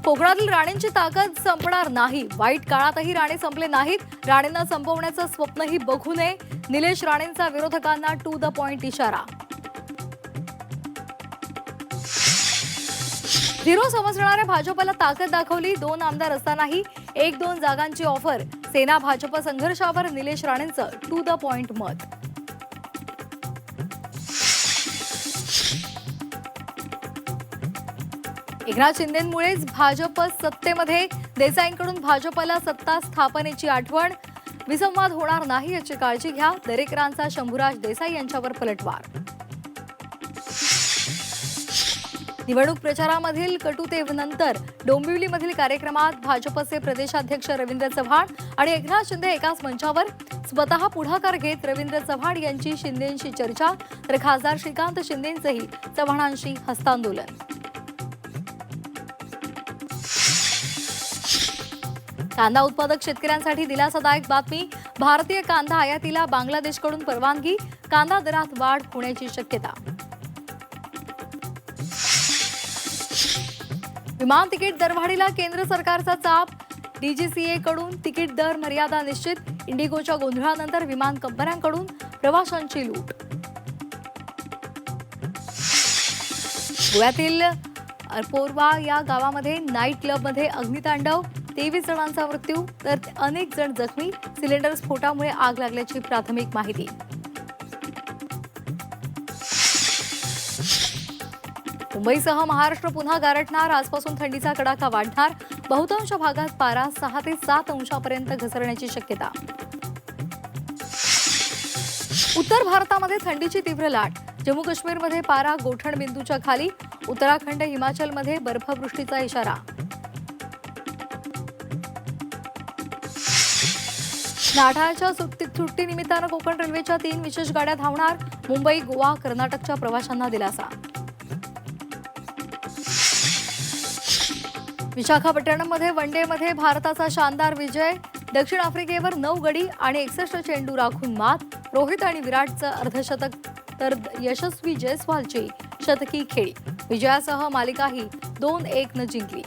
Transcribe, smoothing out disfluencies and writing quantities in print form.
कोकणातील राणेंची ताकद संपणार नाही. वाईट काळातही राणे संपले नाहीत. राणेंना संपवण्याचं स्वप्नही बघू नये. निलेश राणेंचा विरोधकांना टू द पॉइंट इशारा. झिरो समजणाऱ्या भाजपला ताकद दाखवली. 2 आमदार असतानाही 1-2 जागांची ऑफर. सेना भाजप संघर्षावर निलेश राणेंचं टू द पॉइंट मत. एकनाथ शिंदेंमुळेच भाजप सत्तेमध्ये. देसाईंकडून भाजपला सत्ता स्थापनेची आठवण. विसंवाद होणार नाही याची काळजी घ्या. दरेकरांचा शंभूराज देसाई यांच्यावर पलटवार. निवडणूक प्रचारामधील कटुतेनंतर डोंबिवलीमधील कार्यक्रमात भाजपचे प्रदेशाध्यक्ष रवींद्र चव्हाण आणि एकनाथ शिंदे एकाच मंचावर. स्वतः पुढाकार घेत रवींद्र चव्हाण यांची शिंदेंशी चर्चा, तर खासदार श्रीकांत शिंदेंचेही चव्हाणांशी हस्तांदोलन. कांदा उत्पादक शेतकऱ्यांसाठी दिलासादायक बातमी. भारतीय कांदा आयातीला बांगलादेशकडून परवानगी. कांदा दरात वाढ होण्याची शक्यता. विमान तिकीट दरवाढीला केंद्र सरकारचा चाप. डीजीसीए कडून तिकीट दर मर्यादा निश्चित. इंडिगोच्या गोंधळानंतर विमान कंपन्यांकडून प्रवाशांची लूट. गोव्यातील अरपोरवा या गावामध्ये नाईट क्लबमध्ये अग्नितांडव. 23 जणांचा मृत्यू तर अनेक जण जखमी. सिलेंडर स्फोटामुळे आग लागल्याची प्राथमिक माहिती. मुंबईसह महाराष्ट्र पुन्हा गारठणार. आजपासून थंडीचा कडाका वाढणार. बहुतांश भागात पारा 6 ते 7 अंशापर्यंत घसरण्याची शक्यता. उत्तर भारतामध्ये थंडीची तीव्र लाट. जम्मू काश्मीरमध्ये पारा गोठणबिंदूच्या खाली. उत्तराखंड हिमाचलमध्ये बर्फवृष्टीचा इशारा. नाठाळच्या सुट्टीनिमित्तानं कोकण रेल्वेच्या 3 विशेष गाड्या धावणार. मुंबई, गोवा, कर्नाटकच्या प्रवाशांना दिलासा. विशाखापट्टणममध्ये वनडेमध्ये भारताचा शानदार विजय. दक्षिण आफ्रिकेवर 9 गडी आणि 61 चेंडू राखून मात. रोहित आणि विराटचं अर्धशतक तर यशस्वी जयस्वालची शतकी खेळी. विजयासह मालिकाही 2-1 न जिंकली.